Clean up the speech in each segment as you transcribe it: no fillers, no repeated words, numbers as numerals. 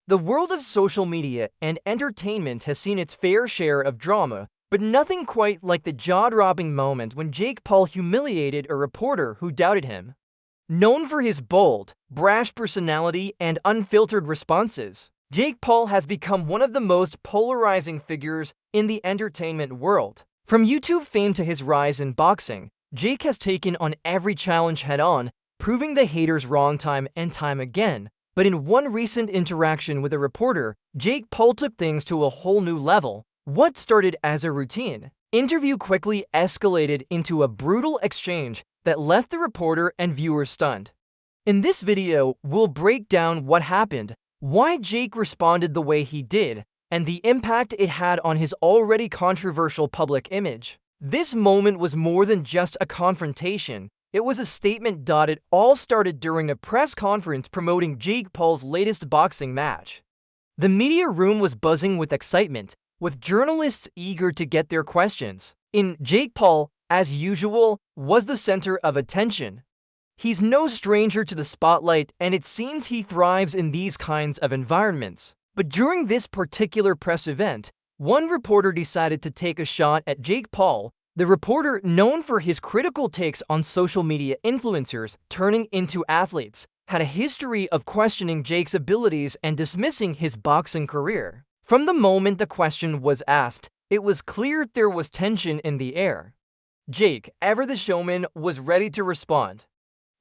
The world of social media and entertainment has seen its fair share of drama, but nothing quite like the jaw-dropping moment when Jake Paul humiliated a reporter who doubted him. Known for his bold, brash personality and unfiltered responses, Jake Paul has become one of the most polarizing figures in the entertainment world. From YouTube fame to his rise in boxing, Jake has taken on every challenge head-on, proving the haters wrong time and time again. But in one recent interaction with a reporter, Jake Paul took things to a whole new level. What started as a routine interview quickly escalated into a brutal exchange that left the reporter and viewers stunned. In this video, we'll break down what happened, why Jake responded the way he did, and the impact it had on his already controversial public image. This moment was more than just a confrontation. It was a statement. It all started during a press conference promoting Jake Paul's latest boxing match. The media room was buzzing with excitement, with journalists eager to get their questions. Jake Paul, as usual, was the center of attention. He's no stranger to the spotlight, and it seems he thrives in these kinds of environments. But during this particular press event, one reporter decided to take a shot at Jake Paul. The reporter, known for his critical takes on social media influencers turning into athletes, had a history of questioning Jake's abilities and dismissing his boxing career. From the moment the question was asked, it was clear there was tension in the air. Jake, ever the showman, was ready to respond.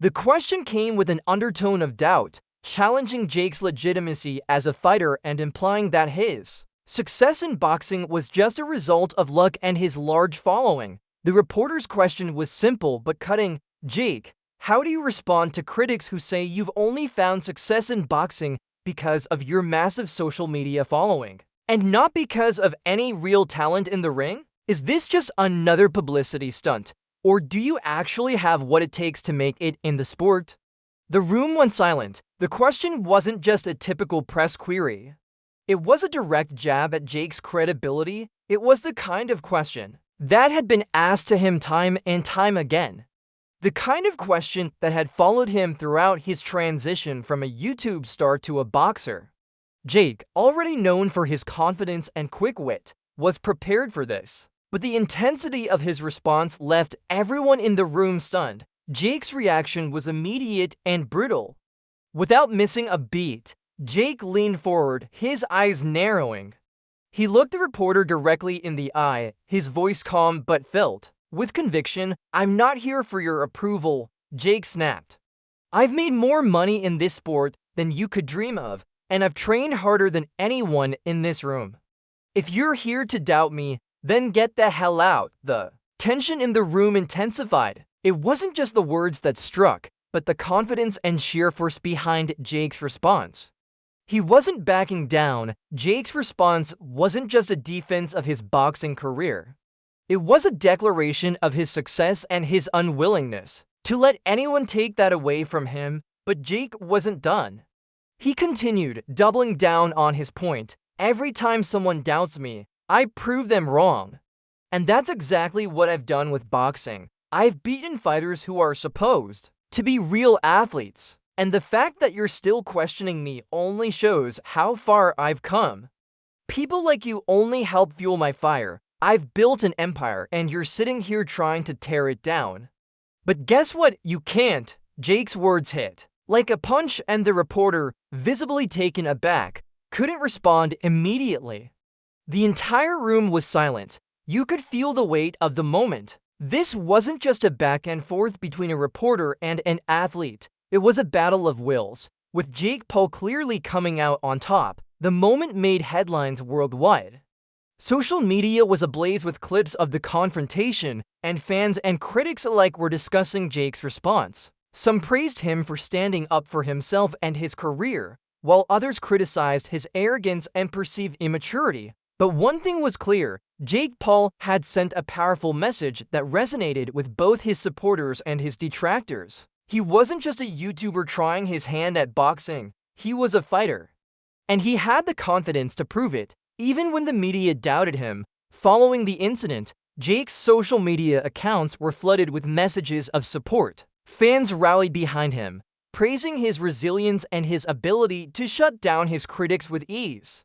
The question came with an undertone of doubt, challenging Jake's legitimacy as a fighter and implying that his success in boxing was just a result of luck and his large following. The reporter's question was simple but cutting. Jake, how do you respond to critics who say you've only found success in boxing because of your massive social media following, and not because of any real talent in the ring? Is this just another publicity stunt, or do you actually have what it takes to make it in the sport? The room went silent. The question wasn't just a typical press query. It was a direct jab at Jake's credibility. It was the kind of question that had been asked to him time and time again. The kind of question that had followed him throughout his transition from a YouTube star to a boxer. Jake, already known for his confidence and quick wit, was prepared for this. But the intensity of his response left everyone in the room stunned. Jake's reaction was immediate and brutal. Without missing a beat, Jake leaned forward, his eyes narrowing. He looked the reporter directly in the eye, his voice calm but filled with conviction. "I'm not here for your approval," Jake snapped. "I've made more money in this sport than you could dream of, and I've trained harder than anyone in this room. If you're here to doubt me, then get the hell out." The tension in the room intensified. It wasn't just the words that struck, but the confidence and sheer force behind Jake's response. He wasn't backing down. Jake's response wasn't just a defense of his boxing career. It was a declaration of his success and his unwillingness to let anyone take that away from him. But Jake wasn't done. He continued, doubling down on his point. "Every time someone doubts me, I prove them wrong. And that's exactly what I've done with boxing. I've beaten fighters who are supposed to be real athletes. And the fact that you're still questioning me only shows how far I've come. People like you only help fuel my fire. I've built an empire, and you're sitting here trying to tear it down. But guess what? You can't." Jake's words hit like a punch, and the reporter, visibly taken aback, couldn't respond immediately. The entire room was silent. You could feel the weight of the moment. This wasn't just a back and forth between a reporter and an athlete. It was a battle of wills, with Jake Paul clearly coming out on top. The moment made headlines worldwide. Social media was ablaze with clips of the confrontation, and fans and critics alike were discussing Jake's response. Some praised him for standing up for himself and his career, while others criticized his arrogance and perceived immaturity. But one thing was clear: Jake Paul had sent a powerful message that resonated with both his supporters and his detractors. He wasn't just a YouTuber trying his hand at boxing. He was a fighter. And he had the confidence to prove it, even when the media doubted him. Following the incident, Jake's social media accounts were flooded with messages of support. Fans rallied behind him, praising his resilience and his ability to shut down his critics with ease.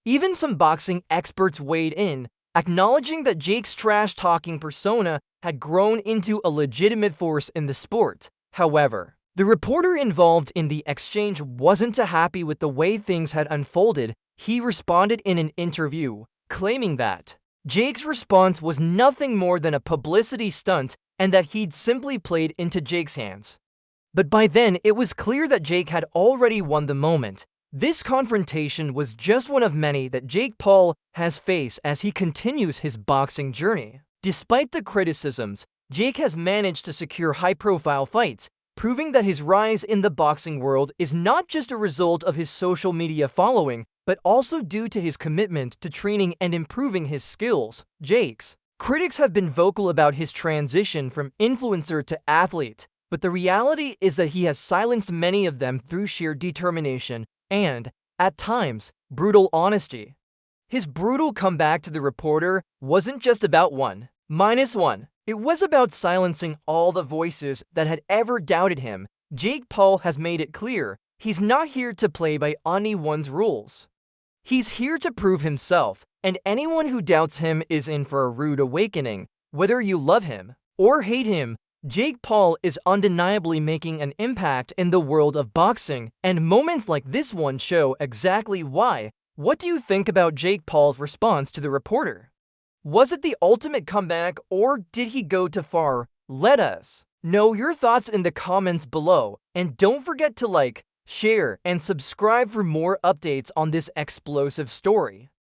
Even some boxing experts weighed in, acknowledging that Jake's trash-talking persona had grown into a legitimate force in the sport. However, the reporter involved in the exchange wasn't too happy with the way things had unfolded. He responded in an interview, claiming that Jake's response was nothing more than a publicity stunt and that he'd simply played into Jake's hands. But by then, it was clear that Jake had already won the moment. This confrontation was just one of many that Jake Paul has faced as he continues his boxing journey. Despite the criticisms, Jake has managed to secure high-profile fights, proving that his rise in the boxing world is not just a result of his social media following, but also due to his commitment to training and improving his skills. Jake's critics have been vocal about his transition from influencer to athlete, but the reality is that he has silenced many of them through sheer determination and, at times, brutal honesty. His brutal comeback to the reporter wasn't just about one. It was about silencing all the voices that had ever doubted him. Jake Paul has made it clear he's not here to play by anyone's rules. He's here to prove himself, and anyone who doubts him is in for a rude awakening. Whether you love him or hate him, Jake Paul is undeniably making an impact in the world of boxing, and moments like this one show exactly why. What do you think about Jake Paul's response to the reporter? Was it the ultimate comeback, or did he go too far? Let us know your thoughts in the comments below, and don't forget to like, share, and subscribe for more updates on this explosive story.